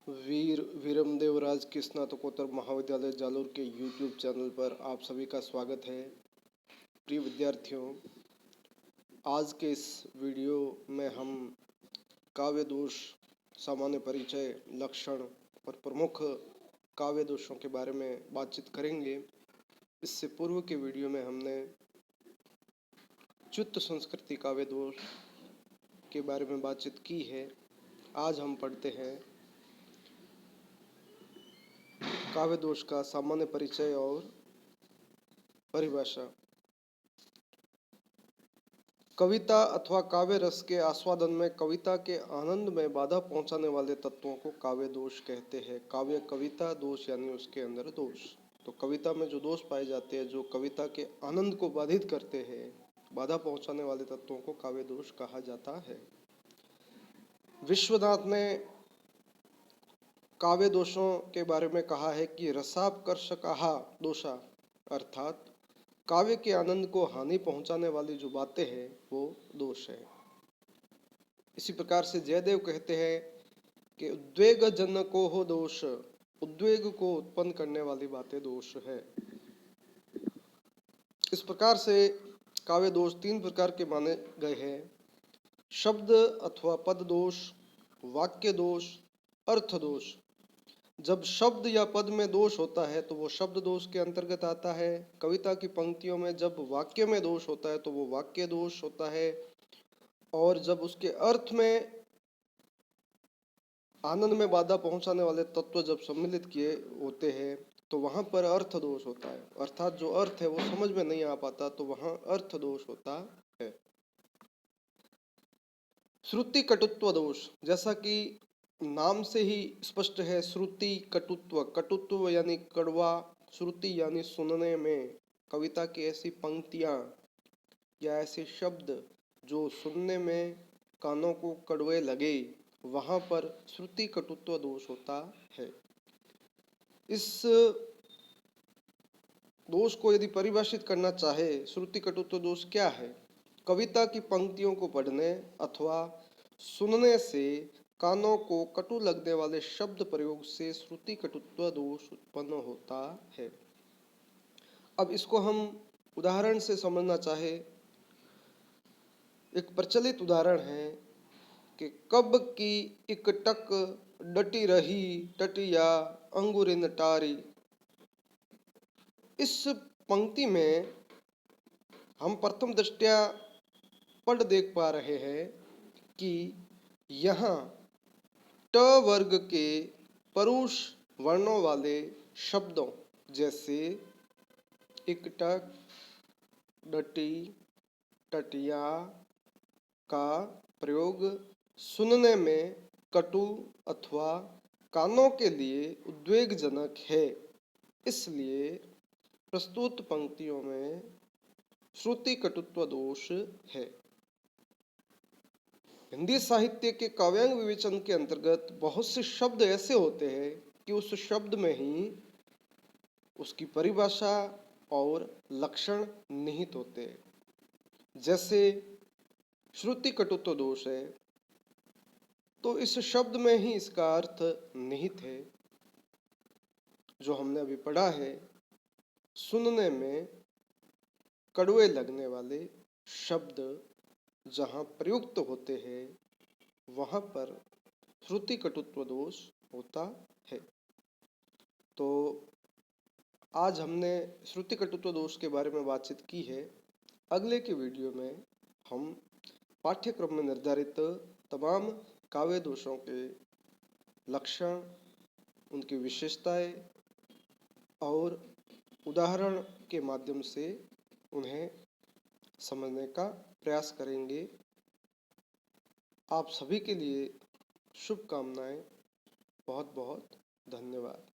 वीर वीरमदेवराज की स्नातकोत्तर महाविद्यालय जालोर के यूट्यूब चैनल पर आप सभी का स्वागत है। प्रिय विद्यार्थियों, आज के इस वीडियो में हम काव्य दोष, सामान्य परिचय, लक्षण और प्रमुख काव्य दोषों के बारे में बातचीत करेंगे। इससे पूर्व के वीडियो में हमने च्युत संस्कृति काव्य दोष के बारे में बातचीत की है। आज हम पढ़ते हैं काव्य दोष का सामान्य परिचय और परिभाषा। कविता अथवा काव्य रस के आस्वादन में कविता के आनंद में बाधा पहुंचाने वाले तत्वों को काव्य दोष कहते हैं। काव्य कविता दोष यानी उसके अंदर दोष। तो कविता में जो दोष पाए जाते हैं, जो कविता के आनंद को बाधित करते हैं, बाधा पहुंचाने वाले तत्वों को काव्य दोष कहा जाता है। विश्वनाथ ने काव्य दोषों के बारे में कहा है कि रसापकर्षकाः दोषा, अर्थात काव्य के आनंद को हानि पहुंचाने वाली जो बातें हैं वो दोष है। इसी प्रकार से जयदेव कहते हैं कि उद्वेग जनको हो दोष, उद्वेग को उत्पन्न करने वाली बातें दोष है। इस प्रकार से काव्य दोष तीन प्रकार के माने गए हैं: शब्द अथवा पद दोष, वाक्य दोष, अर्थ दोष। जब शब्द या पद में दोष होता है तो वो शब्द दोष के अंतर्गत आता है। कविता की पंक्तियों में जब वाक्य में दोष होता है तो वो वाक्य दोष होता है। और जब उसके अर्थ में आनंद में बाधा पहुंचाने वाले तत्व जब सम्मिलित किए होते हैं तो वहां पर अर्थ दोष होता है। अर्थात जो अर्थ है वो समझ में नहीं आ पाता तो वहां अर्थ दोष होता है। श्रुति कटुत्व दोष, जैसा कि नाम से ही स्पष्ट है, श्रुति कटुत्व, कटुत्व यानी कड़वा, श्रुति यानी सुनने में। कविता की ऐसी पंक्तियां या ऐसे शब्द जो सुनने में कानों को कड़वे लगे, वहां पर श्रुति कटुत्व दोष होता है। इस दोष को यदि परिभाषित करना चाहे, श्रुति कटुत्व दोष क्या है? कविता की पंक्तियों को पढ़ने अथवा सुनने से कानों को कटु लगने वाले शब्द प्रयोग से श्रुति कटुत्व दोष उत्पन्न होता है। अब इसको हम उदाहरण से समझना चाहे, एक प्रचलित उदाहरण है कि कब की इकटक डटी रही टटिया अंगुरिन टारी। इस पंक्ति में हम प्रथम दृष्टया पढ़ देख पा रहे हैं कि यहाँ ट वर्ग के परुष वर्णों वाले शब्दों जैसे इकटक, डटी, टटिया का प्रयोग सुनने में कटु अथवा कानों के लिए उद्वेगजनक है। इसलिए प्रस्तुत पंक्तियों में श्रुति कटुत्व दोष है। हिंदी साहित्य के काव्यांग विवेचन के अंतर्गत बहुत से शब्द ऐसे होते हैं कि उस शब्द में ही उसकी परिभाषा और लक्षण निहित होते हैं। जैसे श्रुति कटुत्व दोष है तो इस शब्द में ही इसका अर्थ निहित है। जो हमने अभी पढ़ा है, सुनने में कड़वे लगने वाले शब्द जहाँ प्रयुक्त होते हैं वहाँ पर श्रुति कटुत्व दोष होता है। तो आज हमने श्रुति कटुत्व दोष के बारे में बातचीत की है। अगले के वीडियो में हम पाठ्यक्रम में निर्धारित तमाम काव्य दोषों के लक्षण, उनकी विशेषताएं और उदाहरण के माध्यम से उन्हें समझने का प्रयास करेंगे। आप सभी के लिए शुभकामनाएं। बहुत बहुत धन्यवाद।